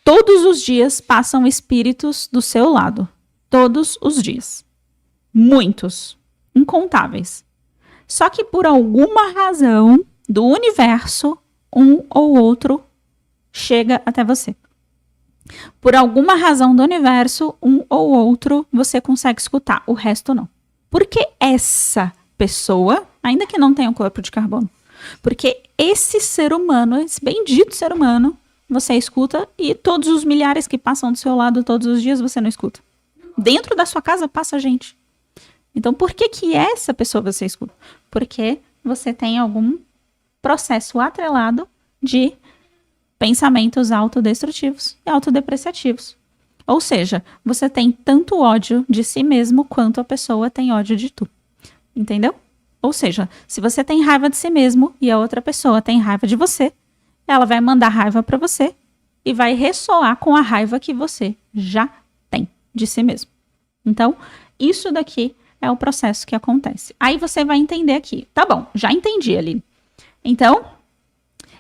Todos os dias passam espíritos do seu lado. Todos os dias. Muitos. Incontáveis. Só que por alguma razão do universo, um ou outro chega até você. Por alguma razão do universo, um ou outro você consegue escutar, o resto não. Porque essa pessoa, ainda que não tenha um corpo de carbono, porque esse ser humano, esse bendito ser humano, você escuta e todos os milhares que passam do seu lado todos os dias você não escuta. Dentro da sua casa passa gente. Então, por que essa pessoa você escuta? Porque você tem algum processo atrelado de pensamentos autodestrutivos e autodepreciativos. Ou seja, você tem tanto ódio de si mesmo quanto a pessoa tem ódio de tu. Entendeu? Ou seja, se você tem raiva de si mesmo e a outra pessoa tem raiva de você, ela vai mandar raiva para você e vai ressoar com a raiva que você já tem de si mesmo. Então, isso daqui é o processo que acontece. Aí você vai entender aqui. Tá bom, já entendi, Aline. Então,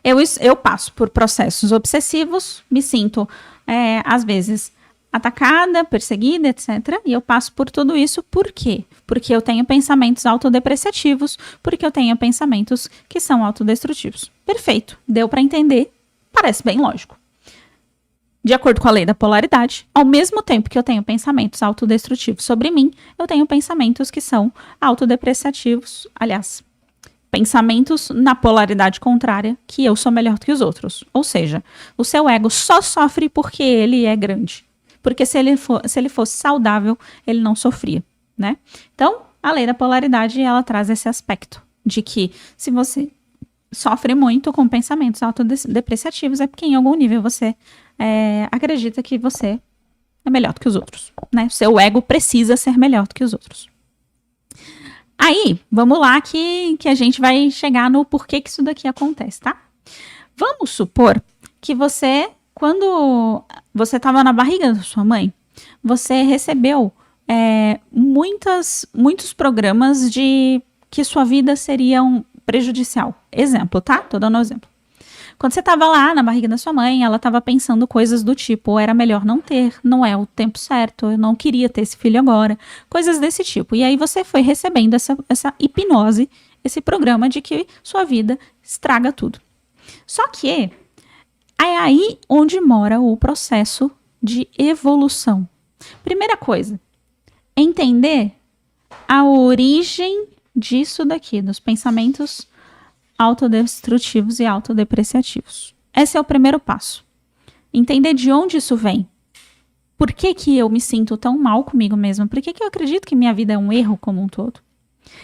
eu passo por processos obsessivos, me sinto, às vezes, atacada, perseguida, etc. E eu passo por tudo isso por quê? Porque eu tenho pensamentos autodepreciativos, porque eu tenho pensamentos que são autodestrutivos. Perfeito, deu para entender, parece bem lógico. De acordo com a lei da polaridade, ao mesmo tempo que eu tenho pensamentos autodestrutivos sobre mim, eu tenho pensamentos que são autodepreciativos, aliás, pensamentos na polaridade contrária, que eu sou melhor do que os outros. Ou seja, o seu ego só sofre porque ele é grande. Porque se ele fosse saudável, ele não sofria, né? Então, a lei da polaridade, ela traz esse aspecto de que se você sofre muito com pensamentos autodepreciativos, é porque em algum nível você acredita que você é melhor do que os outros, né? Seu ego precisa ser melhor do que os outros. Aí, vamos lá que a gente vai chegar no porquê que isso daqui acontece, tá? Vamos supor que você, quando você estava na barriga da sua mãe, você recebeu muitos programas de que sua vida seria prejudicial. Exemplo, tá? Tô dando um exemplo. Quando você estava lá na barriga da sua mãe, ela estava pensando coisas do tipo, era melhor não ter, não é o tempo certo, eu não queria ter esse filho agora, coisas desse tipo. E aí você foi recebendo essa hipnose, esse programa de que sua vida estraga tudo. Só que é aí onde mora o processo de evolução. Primeira coisa, entender a origem disso daqui, dos pensamentos autodestrutivos e autodepreciativos. Esse é o primeiro passo. Entender de onde isso vem. Por que eu me sinto tão mal comigo mesma? Por que eu acredito que minha vida é um erro como um todo?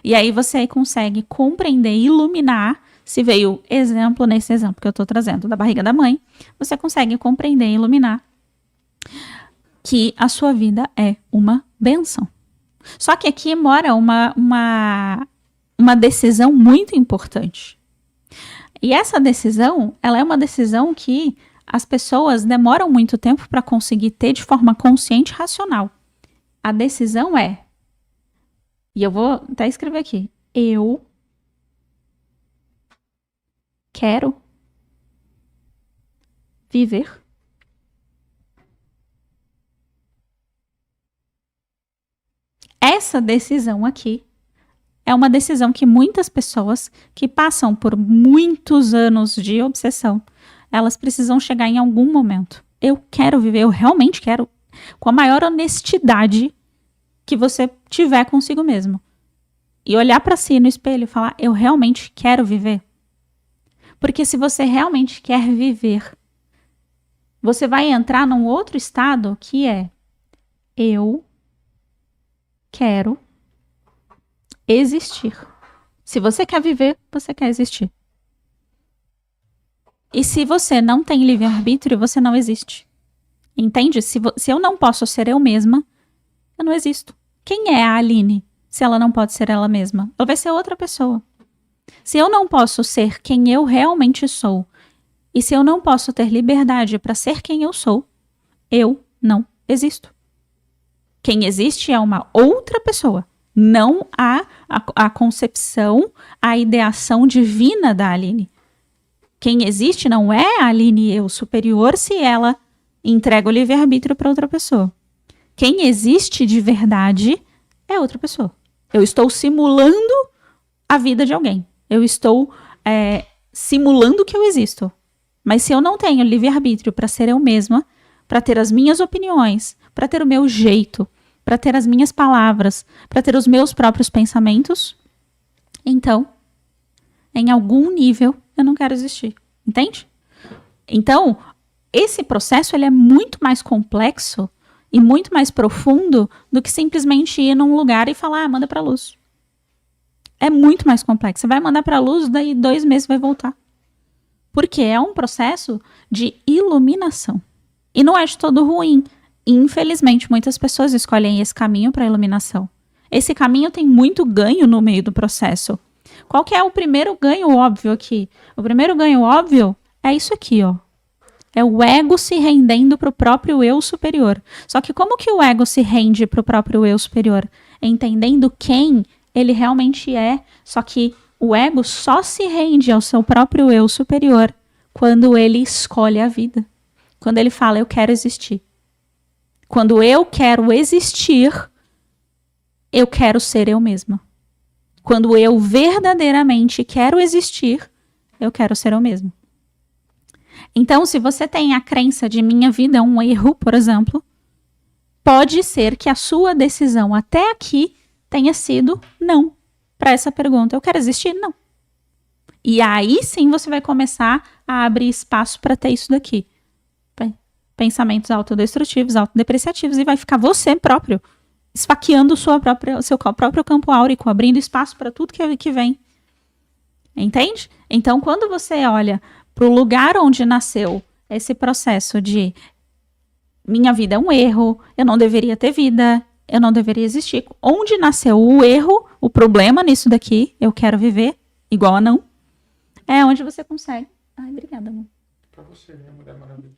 E aí você consegue compreender, iluminar, se veio exemplo nesse exemplo que eu estou trazendo da barriga da mãe, você consegue compreender e iluminar que a sua vida é uma bênção. Só que aqui mora uma decisão muito importante. E essa decisão, ela é uma decisão que as pessoas demoram muito tempo para conseguir ter de forma consciente e racional. A decisão é, e eu vou até escrever aqui, eu quero viver essa decisão aqui. É uma decisão que muitas pessoas que passam por muitos anos de obsessão, elas precisam chegar em algum momento. Eu quero viver, eu realmente quero, com a maior honestidade que você tiver consigo mesmo. E olhar para si no espelho e falar, eu realmente quero viver. Porque se você realmente quer viver, você vai entrar num outro estado que é, eu quero existir. Se você quer viver, você quer existir. E se você não tem livre-arbítrio, você não existe. Entende? Se eu não posso ser eu mesma, eu não existo. Quem é a Aline se ela não pode ser ela mesma? Ela vai ser outra pessoa. Se eu não posso ser quem eu realmente sou, e se eu não posso ter liberdade para ser quem eu sou, eu não existo. Quem existe é uma outra pessoa. Não a concepção, a ideação divina da Aline. Quem existe não é a Aline eu superior se ela e entrego o livre-arbítrio para outra pessoa. Quem existe de verdade é outra pessoa. Eu estou simulando a vida de alguém. Eu estou simulando que eu existo. Mas se eu não tenho livre-arbítrio para ser eu mesma, para ter as minhas opiniões, para ter o meu jeito, para ter as minhas palavras, para ter os meus próprios pensamentos, então, em algum nível, eu não quero existir. Entende? Então, esse processo ele é muito mais complexo e muito mais profundo do que simplesmente ir num lugar e falar, manda pra luz. É muito mais complexo. Você vai mandar pra luz, daí 2 meses vai voltar. Porque é um processo de iluminação. E não é de todo ruim. Infelizmente, muitas pessoas escolhem esse caminho para iluminação. Esse caminho tem muito ganho no meio do processo. Qual que é o primeiro ganho óbvio aqui? O primeiro ganho óbvio é isso aqui, ó. É o ego se rendendo para o próprio eu superior. Só que como que o ego se rende para o próprio eu superior? Entendendo quem ele realmente é. Só que o ego só se rende ao seu próprio eu superior quando ele escolhe a vida. Quando ele fala, eu quero existir. Quando eu quero existir, eu quero ser eu mesma. Quando eu verdadeiramente quero existir, eu quero ser eu mesma. Então, se você tem a crença de minha vida é um erro, por exemplo, pode ser que a sua decisão até aqui tenha sido não para essa pergunta. Eu quero existir? Não. E aí sim você vai começar a abrir espaço para ter isso daqui. Pensamentos autodestrutivos, autodepreciativos, e vai ficar você próprio esfaqueando o seu próprio campo áurico, abrindo espaço para tudo que vem. Entende? Então, quando você olha para o lugar onde nasceu esse processo de minha vida é um erro, eu não deveria ter vida, eu não deveria existir. Onde nasceu o erro, o problema nisso daqui, eu quero viver igual a não, é onde você consegue. Ai, obrigada, amor. Pra você, minha mulher maravilha.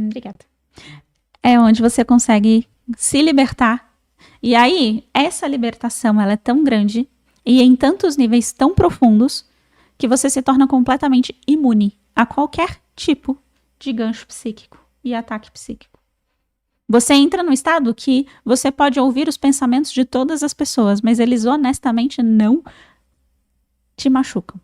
Obrigada. É onde você consegue se libertar. E aí, essa libertação, ela é tão grande e em tantos níveis tão profundos que você se torna completamente imune a qualquer tipo de gancho psíquico e ataque psíquico. Você entra num estado que você pode ouvir os pensamentos de todas as pessoas, mas eles honestamente não te machucam.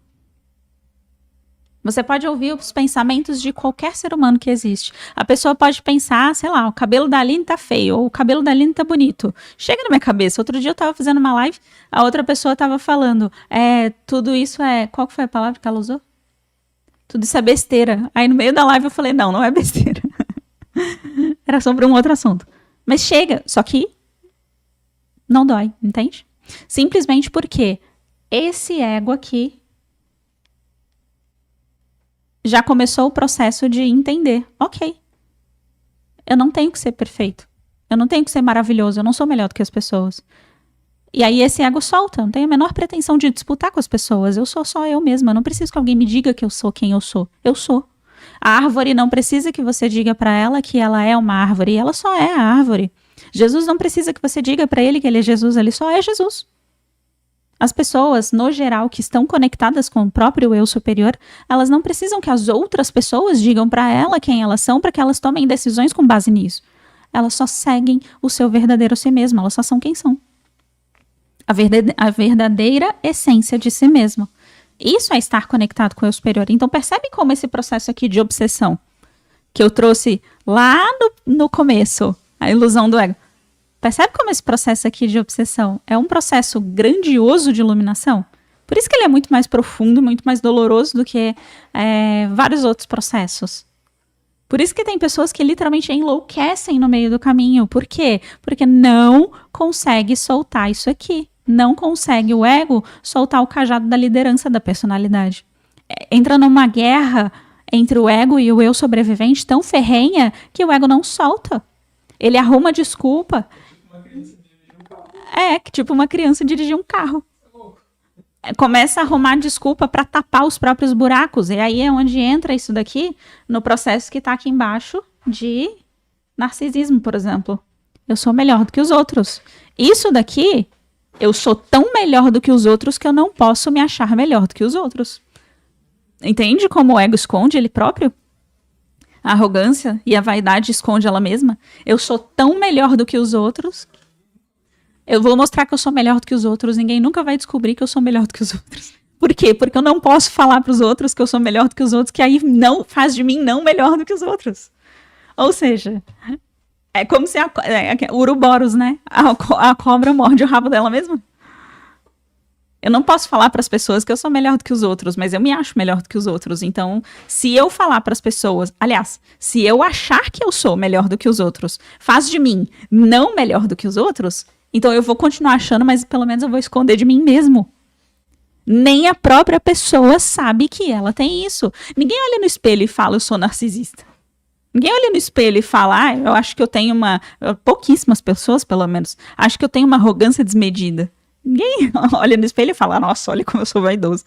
Você pode ouvir os pensamentos de qualquer ser humano que existe. A pessoa pode pensar, sei lá, o cabelo da Aline tá feio, ou o cabelo da Aline tá bonito. Chega na minha cabeça. Outro dia eu tava fazendo uma live, a outra pessoa tava falando, tudo isso é... Qual que foi a palavra que ela usou? Tudo isso é besteira. Aí no meio da live eu falei, não é besteira. Era sobre um outro assunto. Mas chega, só que não dói, entende? Simplesmente porque esse ego aqui já começou o processo de entender, ok, eu não tenho que ser perfeito, eu não tenho que ser maravilhoso, eu não sou melhor do que as pessoas. E aí esse ego solta, eu não tenho a menor pretensão de disputar com as pessoas, eu sou só eu mesma, eu não preciso que alguém me diga que eu sou quem eu sou. A árvore não precisa que você diga para ela que ela é uma árvore, ela só é a árvore. Jesus não precisa que você diga para ele que ele é Jesus, ele só é Jesus. As pessoas, no geral, que estão conectadas com o próprio eu superior, elas não precisam que as outras pessoas digam para ela quem elas são para que elas tomem decisões com base nisso. Elas só seguem o seu verdadeiro si mesmo, elas só são quem são. A verdadeira essência de si mesmo. Isso é estar conectado com o eu superior. Então percebe como esse processo aqui de obsessão, que eu trouxe lá no começo, a ilusão do ego, percebe como esse processo aqui de obsessão é um processo grandioso de iluminação? Por isso que ele é muito mais profundo, muito mais doloroso do que vários outros processos. Por isso que tem pessoas que literalmente enlouquecem no meio do caminho. Por quê? Porque não consegue soltar isso aqui. Não consegue o ego soltar o cajado da liderança da personalidade. Entra numa guerra entre o ego e o eu sobrevivente tão ferrenha que o ego não solta. Ele arruma desculpa. Tipo uma criança dirigir um carro. Começa a arrumar desculpa para tapar os próprios buracos. E aí é onde entra isso daqui no processo que está aqui embaixo de narcisismo, por exemplo. Eu sou melhor do que os outros. Isso daqui, eu sou tão melhor do que os outros que eu não posso me achar melhor do que os outros. Entende como o ego esconde ele próprio? A arrogância e a vaidade esconde ela mesma. Eu sou tão melhor do que os outros. Eu vou mostrar que eu sou melhor do que os outros. Ninguém nunca vai descobrir que eu sou melhor do que os outros. Por quê? Porque eu não posso falar para os outros que eu sou melhor do que os outros, que aí não faz de mim não melhor do que os outros. Ou seja, é como se o Uroboros, né? A cobra morde o rabo dela mesma. Eu não posso falar para as pessoas que eu sou melhor do que os outros, mas eu me acho melhor do que os outros. Então, se eu falar para as pessoas, aliás, se eu achar que eu sou melhor do que os outros, faz de mim não melhor do que os outros, então eu vou continuar achando, mas pelo menos eu vou esconder de mim mesmo. Nem a própria pessoa sabe que ela tem isso. Ninguém olha no espelho e fala, eu sou narcisista. Ninguém olha no espelho e fala, eu acho que eu tenho pouquíssimas pessoas, pelo menos, acho que eu tenho uma arrogância desmedida. Ninguém olha no espelho e fala, nossa, olha como eu sou vaidoso.